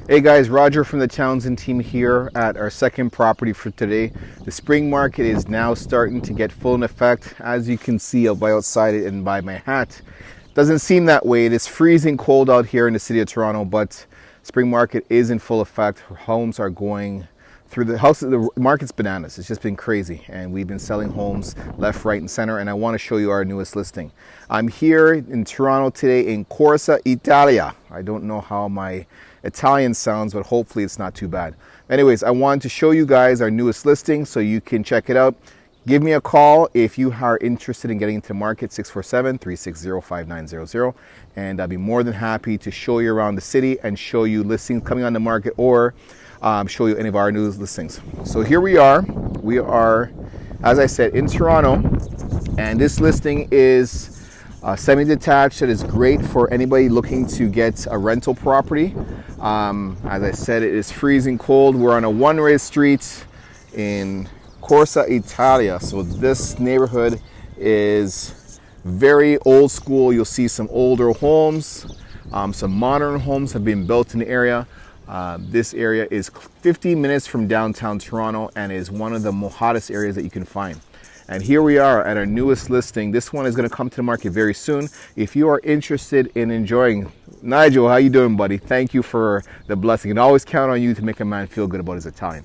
Hey guys, Roger from the Townsend team here at our second property for today. The spring market is now starting to get full in effect. As you can see by outside it and by my hat, doesn't seem that way. It is freezing cold out here in the city of Toronto, but spring market is in full effect. Homes are going through the market's bananas. It's just been crazy, and we've been selling homes left, right, and center. And I want to show you our newest listing. I'm here in Toronto today in Corsa, Italia. I don't know how my Italian sounds, but hopefully it's not too bad. Anyways, I wanted to show you guys our newest listing so you can check it out. Give me a call if you are interested in getting into the market, 647-360-5900, and I'll be more than happy to show you around the city and show you listings coming on the market, or show you any of our newest listings. So here we are, as I said, in Toronto, and this listing is semi-detached. That is great for anybody looking to get a rental property. As I said, it is freezing cold. We're on a one-way street in Corsa, Italia. So this neighborhood is very old school. You'll see some older homes. Some modern homes have been built in the area. This area is 15 minutes from downtown Toronto and is one of the hottest areas that you can find. And here we are at our newest listing. This one is going to come to the market very soon. If you are interested in enjoying, Nigel, how you doing, buddy? Thank you for the blessing. And always count on you to make a man feel good about his Italian.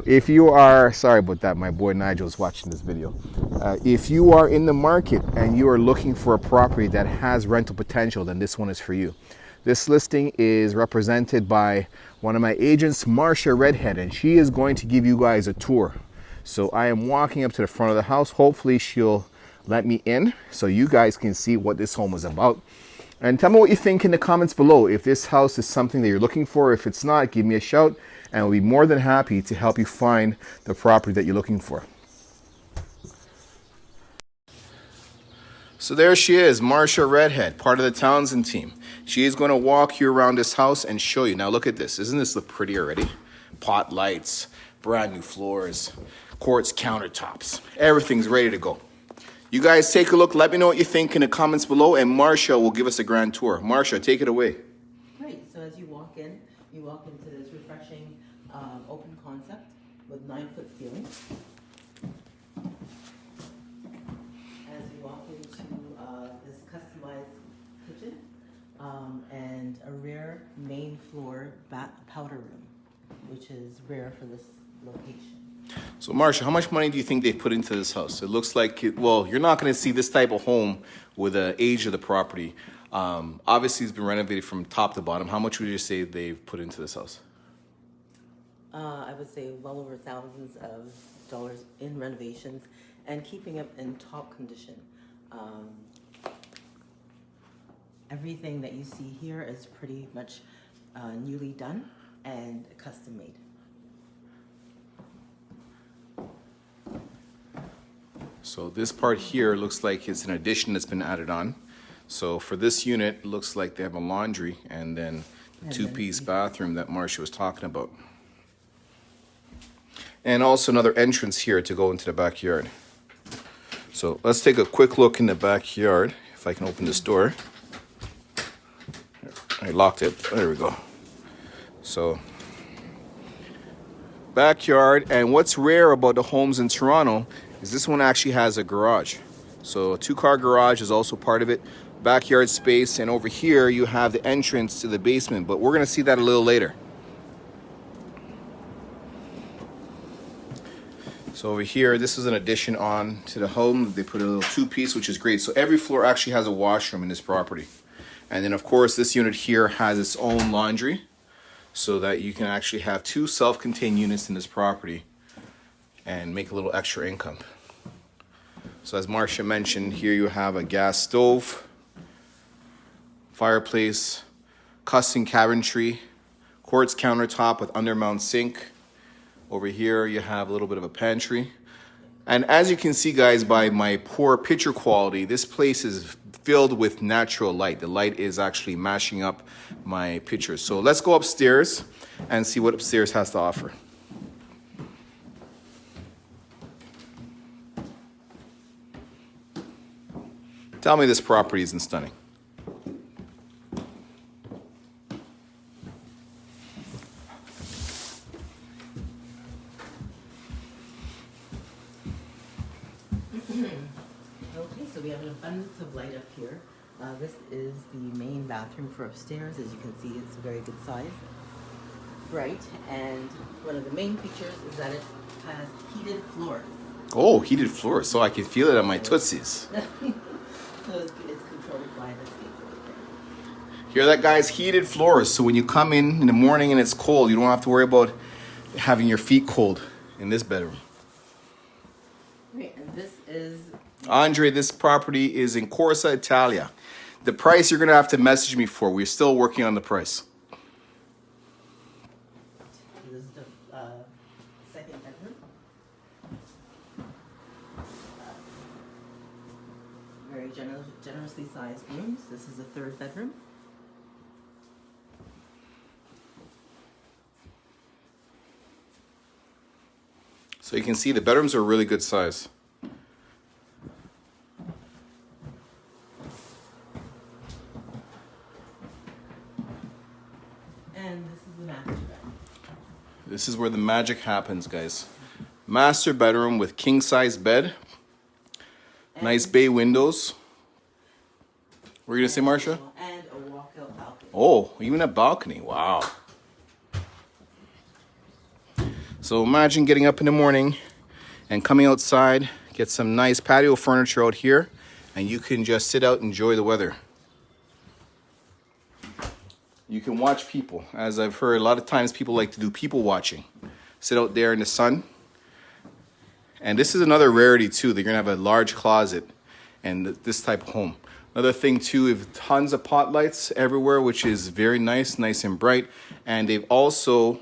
If you are, sorry about that, my boy Nigel is watching this video. If you are in the market and you are looking for a property that has rental potential, then this one is for you. This listing is represented by one of my agents, Marsha Redhead, and she is going to give you guys a tour. So I am walking up to the front of the house. Hopefully she'll let me in so you guys can see what this home is about. And tell me what you think in the comments below. If this house is something that you're looking for, if it's not, give me a shout and I'll be more than happy to help you find the property that you're looking for. So there she is, Marsha Redhead, part of the Townsend team. She is going to walk you around this house and show you. Now look at this. Isn't this look pretty already? Pot lights, brand new floors, quartz countertops. Everything's ready to go. You guys take a look. Let me know what you think in the comments below, and Marsha will give us a grand tour. Marsha, take it away. Great. So as you walk into this refreshing open concept with 9-foot ceilings. As you walk into this customized kitchen and a rare main floor powder room, which is rare for this location. So Marsha, how much money do you think they've put into this house? It looks like, well, you're not going to see this type of home with the age of the property. Obviously, it's been renovated from top to bottom. How much would you say they've put into this house? I would say well over thousands of dollars in renovations and keeping it in top condition. Everything that you see here is pretty much newly done and custom made. So this part here looks like it's an addition that's been added on. So for this unit, it looks like they have a laundry and then the two-piece bathroom that Marsha was talking about. And also another entrance here to go into the backyard. So let's take a quick look in the backyard. If I can open this door. I locked it. There we go. So backyard, and what's rare about the homes in Toronto is this one actually has a garage. So a 2-car garage is also part of it. Backyard space, and over here you have the entrance to the basement, but we're going to see that a little later. So over here, this is an addition on to the home. They put a little 2-piece, which is great. So every floor actually has a washroom in this property. And then of course this unit here has its own laundry, so that you can actually have 2 self-contained units in this property and make a little extra income. So as Marsha mentioned, here you have a gas stove, fireplace, custom cabinetry, quartz countertop with undermount sink. Over here you have a little bit of a pantry. And as you can see, guys, by my poor picture quality, this place is filled with natural light. The light is actually mashing up my pictures. So let's go upstairs and see what upstairs has to offer. Tell me this property isn't stunning. So we have an abundance of light up here. This is the main bathroom for upstairs. As you can see, it's a very good size. Bright, and one of the main features is that it has heated floors. Oh, heated floors, so I can feel it on my tootsies. So it's controlled by this gate. Hear that, guys? Heated floors. So when you come in the morning and it's cold, you don't have to worry about having your feet cold in this bedroom. Right, and this is... Andre, this property is in Corsa, Italia. The price you're going to have to message me for. We're still working on the price. This is the second bedroom. Very generously sized rooms. This is the third bedroom. So you can see the bedrooms are really good size. And this is the master bedroom. This is where the magic happens, guys. Master bedroom with king size bed. Nice bay windows. What were you gonna say, Marcia? And a walkout balcony. Oh, even a balcony. Wow. So imagine getting up in the morning and coming outside, get some nice patio furniture out here, and you can just sit out and enjoy the weather. You can watch people. As I've heard, a lot of times people like to do people watching. Sit out there in the sun. And this is another rarity too. They're gonna have a large closet and this type of home. Another thing too, we have tons of pot lights everywhere, which is very nice, nice and bright. And they've also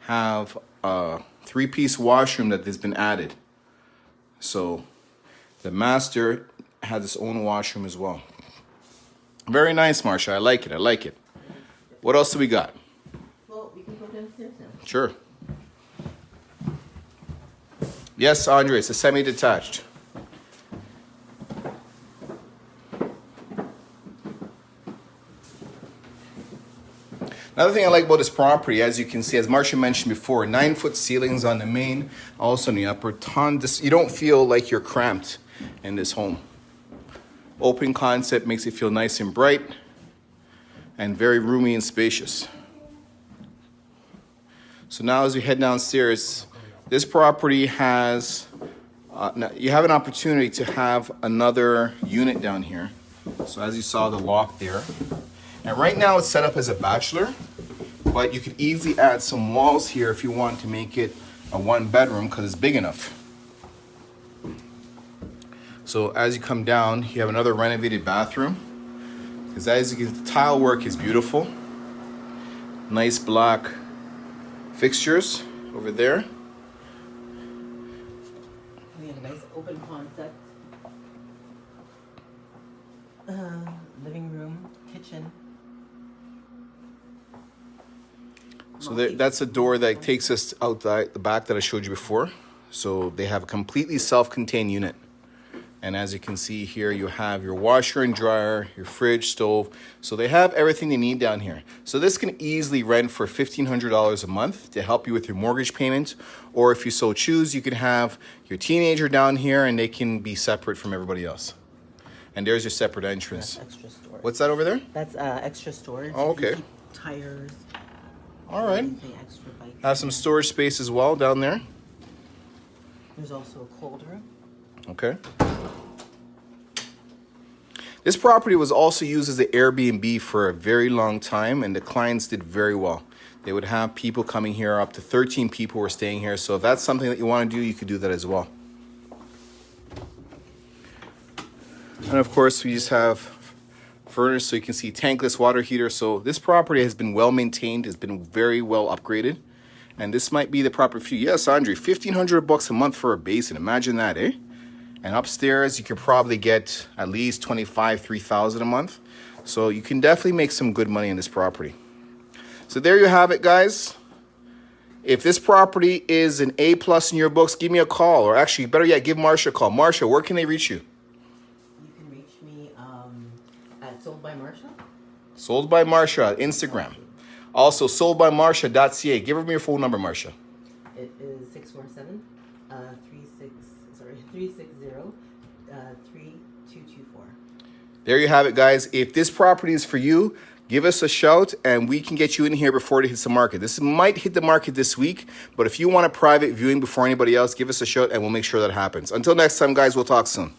have a 3-piece washroom that has been added. So the master has its own washroom as well. Very nice, Marcia. I like it. I like it. What else do we got? Well, we can go downstairs now. Sure. Yes, Andre, it's a semi-detached. Another thing I like about this property, as you can see, as Marcia mentioned before, 9-foot ceilings on the main, also in the upper. You don't feel like you're cramped in this home. Open concept makes it feel nice and bright and very roomy and spacious. So now as we head downstairs, this property has, now you have an opportunity to have another unit down here. So as you saw the loft there. And right now it's set up as a bachelor, but you could easily add some walls here if you want to make it a 1-bedroom because it's big enough. So as you come down, you have another renovated bathroom. Because as you can, the tile work is beautiful. Nice black fixtures over there. We have a nice open concept. Living room, kitchen. So that's a door that takes us out the back that I showed you before. So they have a completely self-contained unit. And as you can see here, you have your washer and dryer, your fridge, stove. So they have everything they need down here. So this can easily rent for $1,500 a month to help you with your mortgage payment. Or if you so choose, you can have your teenager down here and they can be separate from everybody else. And there's your separate entrance. That's extra storage. What's that over there? That's extra storage. Oh, You can okay. keep tires. All right. Anything extra bikes. Have some storage space as well down there. There's also a cold room. Okay. This property was also used as an Airbnb for a very long time, and the clients did very well. They would have people coming here, up to 13 people were staying here. So if that's something that you want to do, you could do that as well. And of course, we just have furnace, so you can see tankless water heater. So this property has been well maintained, has been very well upgraded. And this might be the property for you. Yes, Andre, $1,500 a month for a basin. Imagine that, eh? And upstairs, you could probably get at least $2,500, $3,000 a month. So you can definitely make some good money in this property. So there you have it, guys. If this property is an A+ in your books, give me a call. Or actually, better yet, give Marcia a call. Marcia, where can they reach you? You can reach me at Sold by Marcia. Sold by Marcia, Instagram. Also, soldbymarcia.ca. Give me your phone number, Marcia. It is 647 360 3224. There you have it, guys. If this property is for you, give us a shout and we can get you in here before it hits the market. This might hit the market this week, but if you want a private viewing before anybody else, give us a shout and we'll make sure that happens. Until next time, guys, we'll talk soon.